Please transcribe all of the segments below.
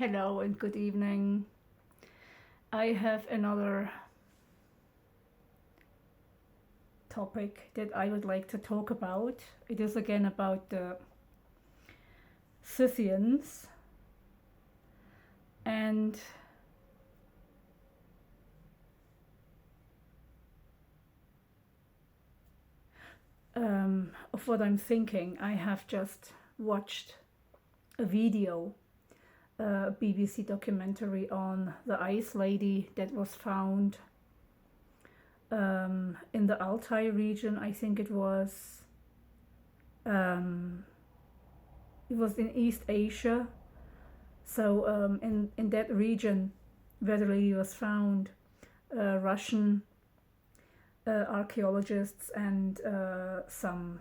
Hello and good evening. I have another topic that I would like to talk about. It is again about the Scythians, and of what I'm thinking. I have just watched a video, a BBC documentary on the ice lady that was found in the Altai region. I think it was. It was in East Asia. So in that region where the lady was found, Russian archaeologists and some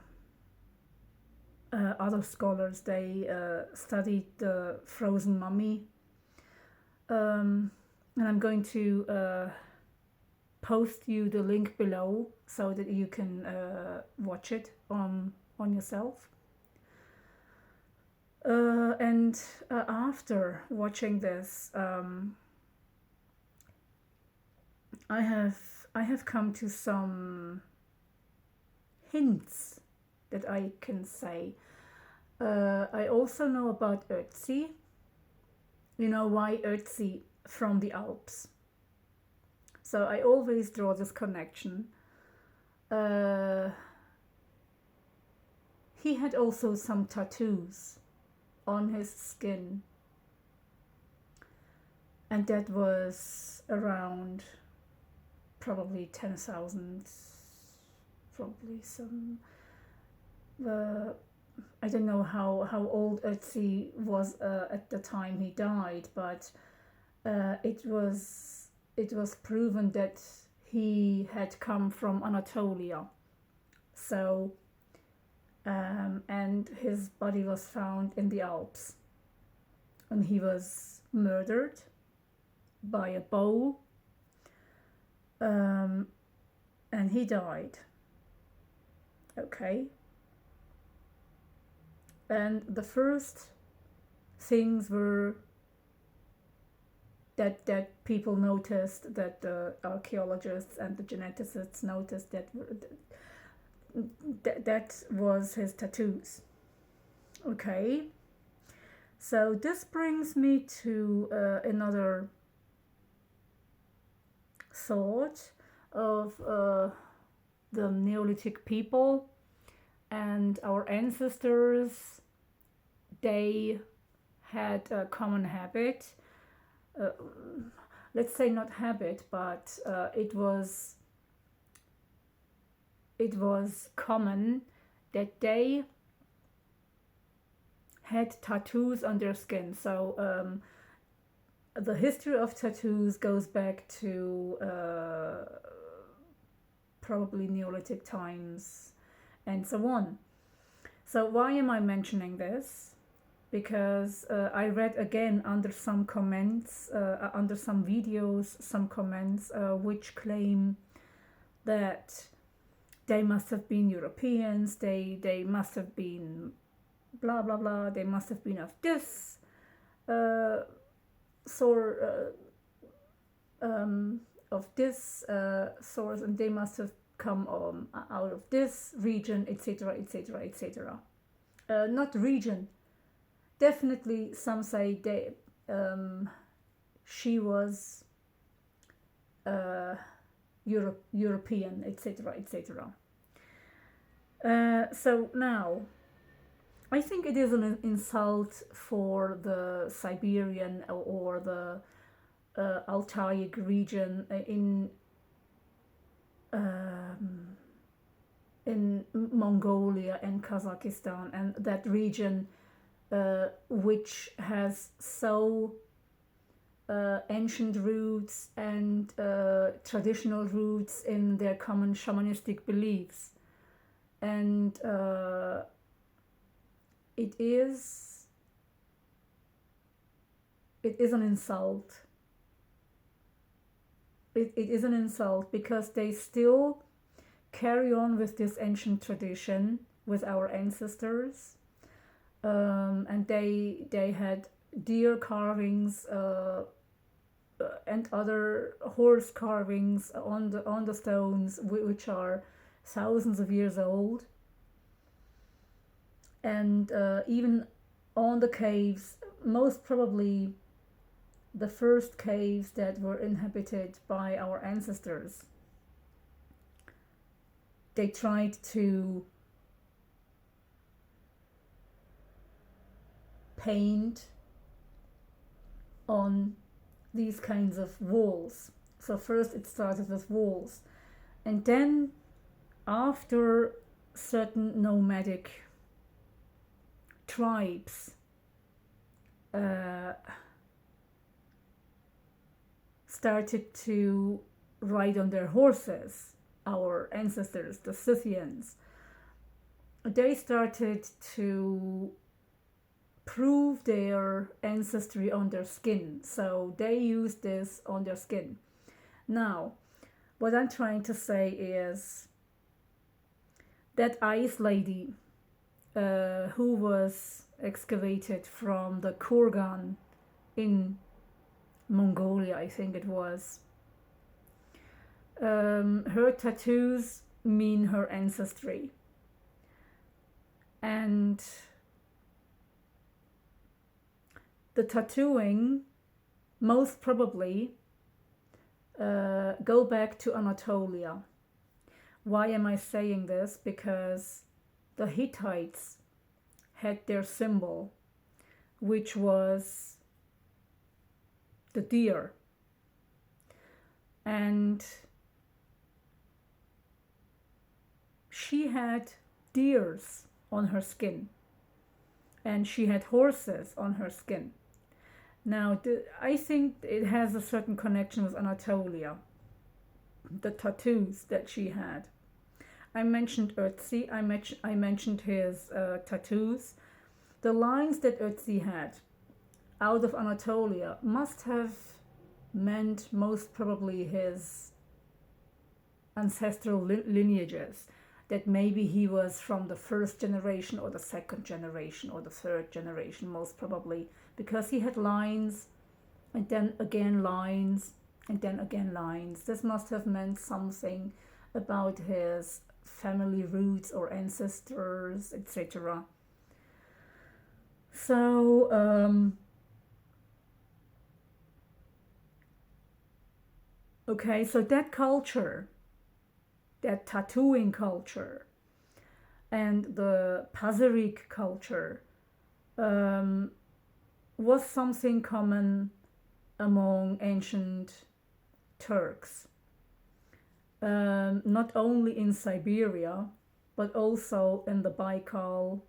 other scholars, they studied the frozen mummy. And I'm going to post you the link below so that you can watch it on yourself. And after watching this, I have come to some hints that I can say. I also know about Ötzi. You know why Ötzi? From the Alps. So I always draw this connection. He had also some tattoos on his skin, and that was around probably 10,000, probably some. I don't know how old Ötzi was at the time he died, but it was proven that he had come from Anatolia. So and his body was found in the Alps, and he was murdered by a bow, and he died. Okay. And the first things were that people noticed, that the archaeologists and the geneticists noticed, that was his tattoos. Okay. So this brings me to another thought of the Neolithic people and our ancestors. They had a common habit. Let's say not habit, but it was common that they had tattoos on their skin. So the history of tattoos goes back to probably Neolithic times and so on. So why am I mentioning this? Because I read again under some comments, under some videos, some comments which claim that they must have been Europeans, they must have been blah blah blah, they must have been of this source, and they must have come out of this region, etc., etc., etc. Not region. Definitely, some say she was European, etc., etc. So now, I think it is an insult for the Siberian or the Altaic region in Mongolia and Kazakhstan, and that region which has so ancient roots and traditional roots in their common shamanistic beliefs. And it is an insult. It is an insult because they still carry on with this ancient tradition with our ancestors, and they had deer carvings, and other horse carvings on the stones, which are thousands of years old, and even on the caves, most probably the first caves that were inhabited by our ancestors. They tried to paint on these kinds of walls. So first it started with walls, and then after certain nomadic tribes started to ride on their horses, our ancestors, the Scythians, they started to prove their ancestry on their skin. So they used this on their skin. Now, what I'm trying to say is that ice lady who was excavated from the Kurgan in Mongolia, I think it was, her tattoos mean her ancestry. And the tattooing most probably go back to Anatolia. Why am I saying this? Because the Hittites had their symbol, which was the deer. And she had deers on her skin, and she had horses on her skin. Now, I think it has a certain connection with Anatolia, the tattoos that she had. I mentioned Ötzi, I mentioned his tattoos. The lines that Ötzi had out of Anatolia must have meant most probably his ancestral lineages, that maybe he was from the first generation or the second generation or the third generation, most probably, because he had lines and then again lines and then again lines. This must have meant something about his family roots or ancestors, etc. So, okay, so that culture, that tattooing culture, and the Pazyryk culture was something common among ancient Turks, not only in Siberia, but also in the Baikal,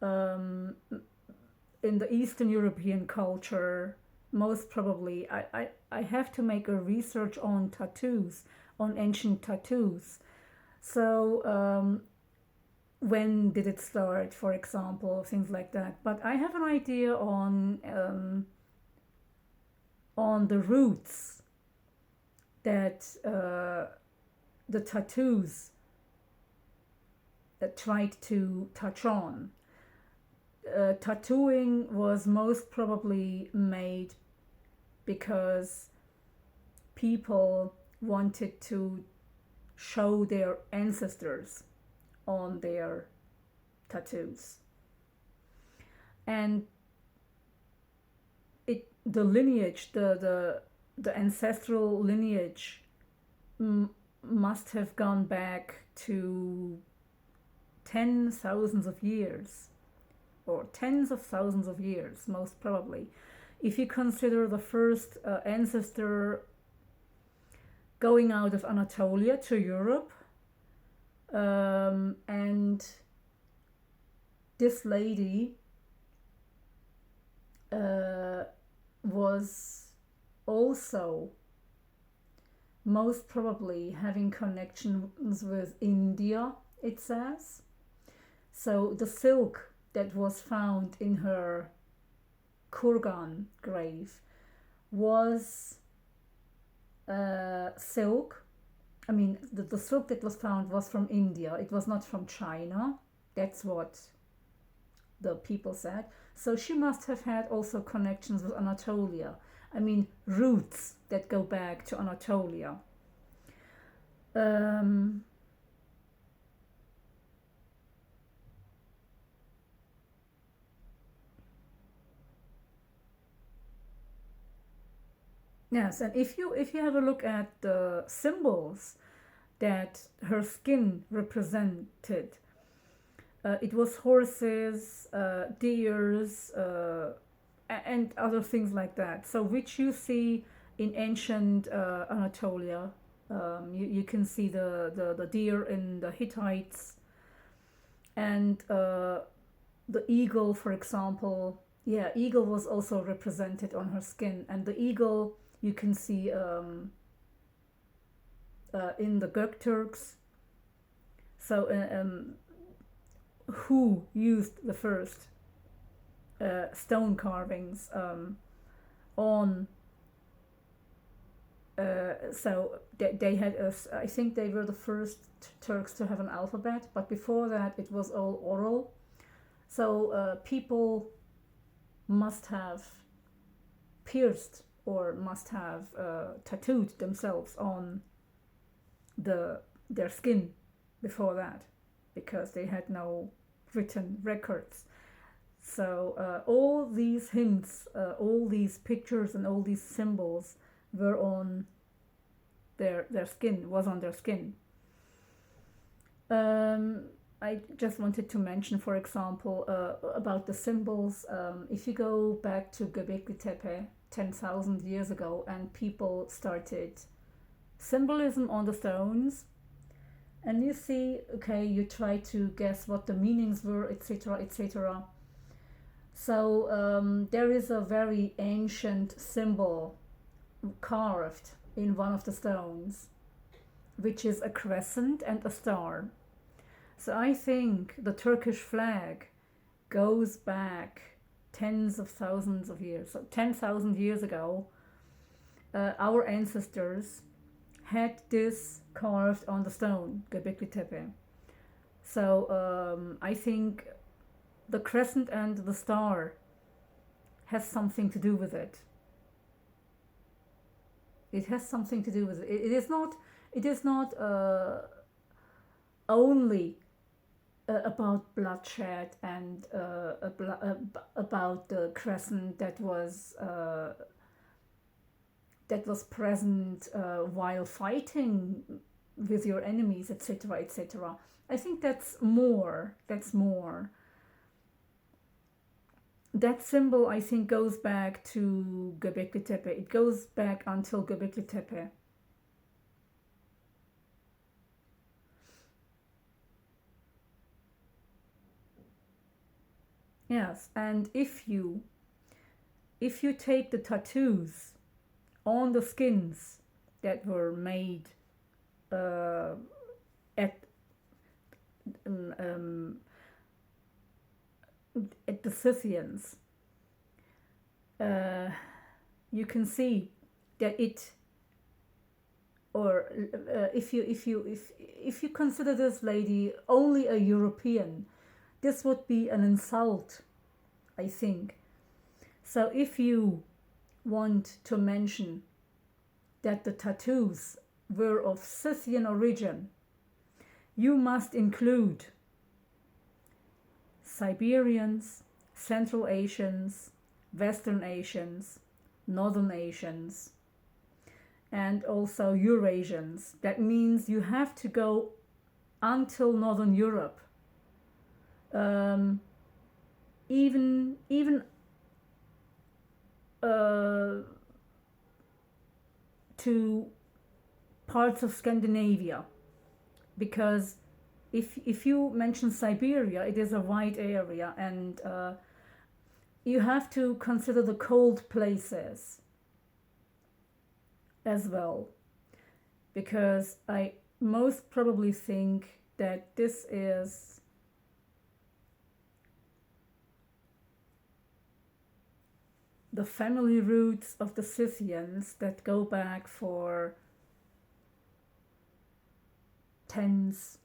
in the Eastern European culture, most probably. I have to make a research on tattoos, on ancient tattoos. So, when did it start, for example, things like that. But I have an idea on the roots that the tattoos that tried to touch on. Tattooing was most probably made because people wanted to show their ancestors on their tattoos. And the lineage, the ancestral lineage must have gone back to thousands of years, or tens of thousands of years, most probably. If you consider the first ancestor going out of Anatolia to Europe, and this lady was also most probably having connections with India, it says. So the silk that was found in her Kurgan grave was silk. I mean, the silk that was found was from India. It was not from China. That's what the people said. So she must have had also connections with Anatolia. I mean, roots that go back to Anatolia. Um, yes, and if you have a look at the symbols that her skin represented, it was horses, deers, and other things like that. So which you see in ancient Anatolia. You can see the deer in the Hittites, and the eagle, for example. Yeah, eagle was also represented on her skin, and the eagle you can see in the Gökturks. So who used the first stone carvings on so they had I think they were the first Turks to have an alphabet, but before that it was all oral. So people must have pierced or must have tattooed themselves on their skin before that, because they had no written records. So all these hints, all these pictures, and all these symbols were on their skin, was on their skin. I just wanted to mention, for example, about the symbols. If you go back to Göbekli Tepe 10,000 years ago, and people started symbolism on the stones, and you see, okay, you try to guess what the meanings were, etc., etc. So there is a very ancient symbol carved in one of the stones, which is a crescent and a star. So I think the Turkish flag goes back tens of thousands of years. So 10,000 years ago, our ancestors had this carved on the stone, Göbekli Tepe. So I think the crescent and the star has something to do with it. It has something to do with it. It is not. It is not only about bloodshed and about the crescent that was present while fighting with your enemies, etc., etc. I think that's more. That's more. That symbol, I think, goes back to Göbekli Tepe. It goes back until Göbekli Tepe. Yes, and if you take the tattoos on the skins that were made at um, at the Scythians, you can see that it, or if you consider this lady only a European, this would be an insult, I think. So if you want to mention that the tattoos were of Scythian origin, you must include Siberians, Central Asians, Western Asians, Northern Asians, and also Eurasians. That means you have to go until Northern Europe. Even to parts of Scandinavia, because if you mention Siberia, it is a wide area, and you have to consider the cold places as well, because I most probably think that this is the family roots of the Scythians that go back for tens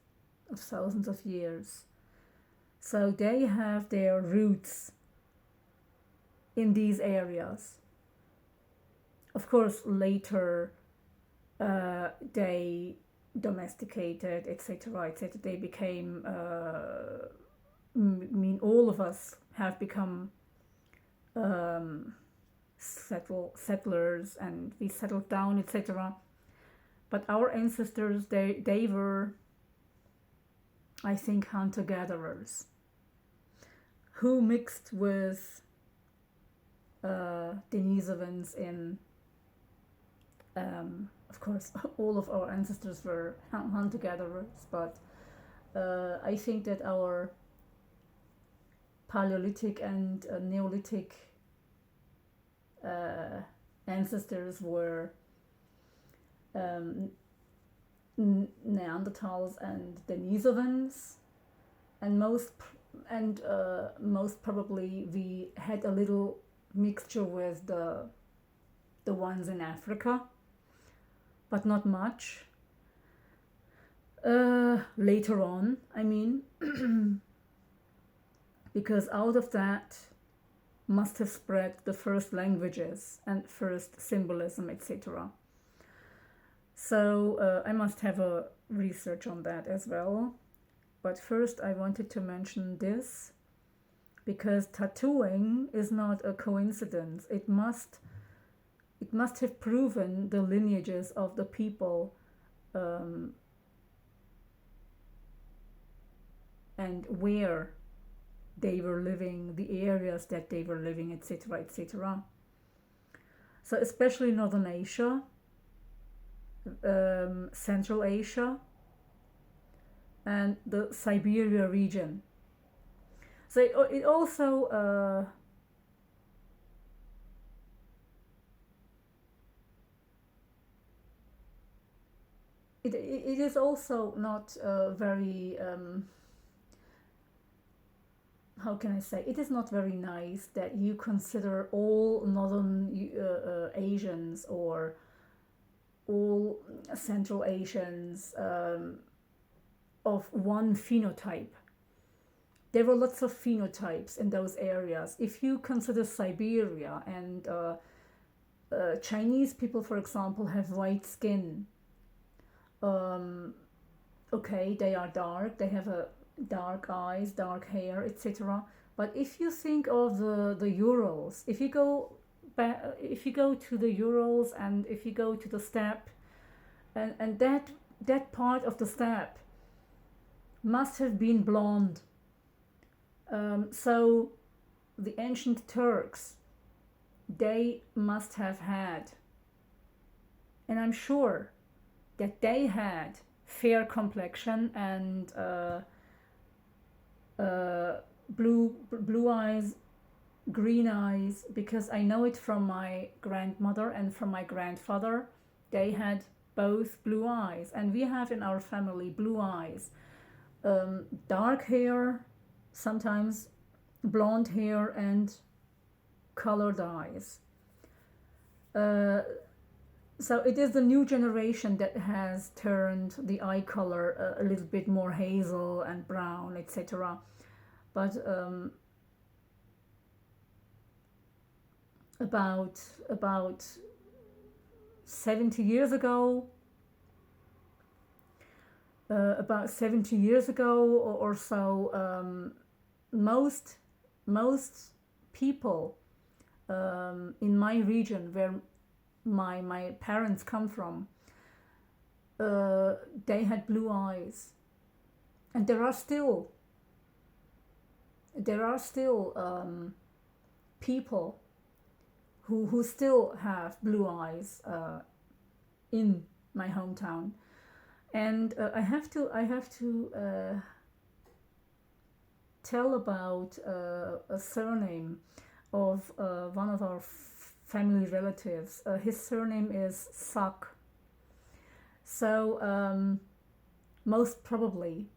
of thousands of years. So they have their roots in these areas. Of course, later they domesticated, etc., etc. They became, mean, all of us have become settlers, and we settled down, etc. But our ancestors, they were, I think, hunter-gatherers who mixed with Denisovans in, of course, all of our ancestors were hunter-gatherers, but I think that our Paleolithic and Neolithic ancestors were Neanderthals and Denisovans, and most probably we had a little mixture with the ones in Africa, but not much. Later on, I mean, because out of that must have spread the first languages and first symbolism, etc. So I must have a research on that as well. But first I wanted to mention this because tattooing is not a coincidence. It must have proven the lineages of the people, and where they were living, the areas that they were living, etc., etc. So especially Northern Asia, Central Asia, and the Siberia region. So it also it is also not very, how can I say, it is not very nice that you consider all Northern Asians or all Central Asians of one phenotype. There were lots of phenotypes in those areas. If you consider Siberia and Chinese people, for example, have white skin. Okay, they are dark, they have dark eyes, dark hair, etc. But if you think of the Urals, if you go to the Urals, and if you go to the steppe, and that part of the steppe must have been blonde. So the ancient Turks, they must have had, and I'm sure that they had, fair complexion and blue eyes, green eyes, because I know it from my grandmother and from my grandfather. They had both blue eyes, and we have in our family blue eyes, dark hair, sometimes blonde hair, and colored eyes. So it is the new generation that has turned the eye color a little bit more hazel and brown, etc. But about 70 years ago, or so, most people in my region, where my parents come from, they had blue eyes, and there are still people who still have blue eyes in my hometown. And I have to tell about a surname of one of our family relatives. His surname is Sak. So most probably,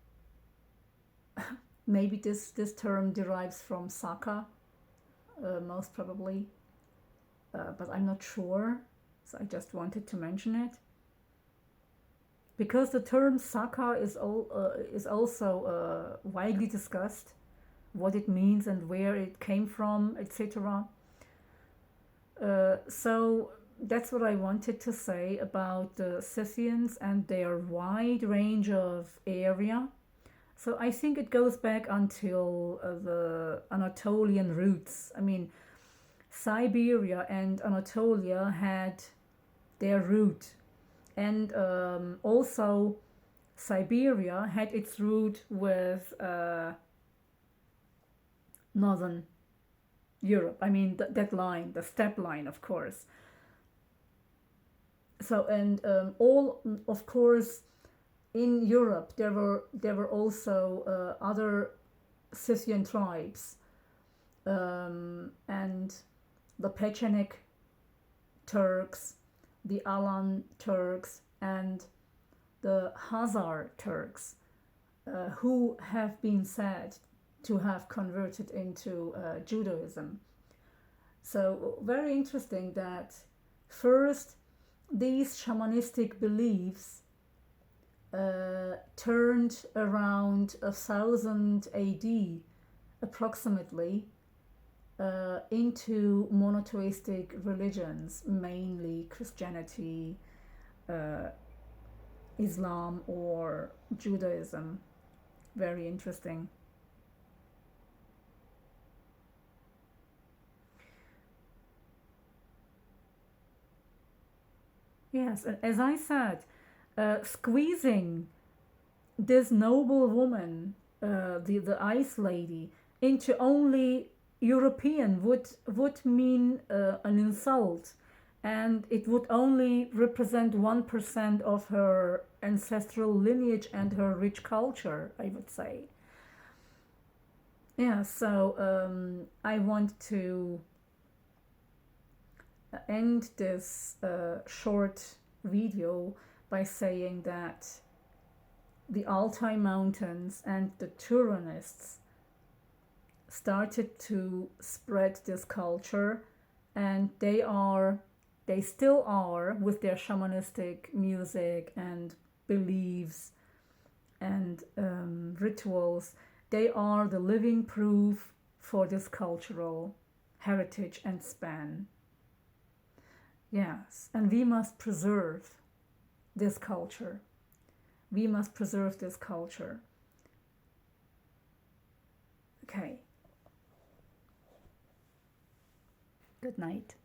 maybe this term derives from Saka, most probably, but I'm not sure. So I just wanted to mention it, because the term Saka is also widely discussed what it means and where it came from, etc. So that's what I wanted to say about the Scythians and their wide range of area. So I think it goes back until the Anatolian roots. I mean, Siberia and Anatolia had their root, and also Siberia had its root with northern Europe. I mean, that line, the steppe line, of course. So, and all, of course, in Europe, there were also other Scythian tribes, and the Pechenek Turks, the Alan Turks, and the Khazar Turks, who have been said to have converted into Judaism. So, very interesting that first these shamanistic beliefs turned around 1000 AD approximately into monotheistic religions, mainly Christianity, Islam, or Judaism. Very interesting. Yes, as I said, squeezing this noble woman, the ice lady, into only European would mean an insult, and it would only represent 1% of her ancestral lineage and her rich culture, I would say. Yeah, so I want to end this short video by saying that the Altai Mountains and the Turanists started to spread this culture, and they still are, with their shamanistic music and beliefs and rituals. They are the living proof for this cultural heritage and span. Yes, and we must preserve this culture. We must preserve this culture. Okay. Good night.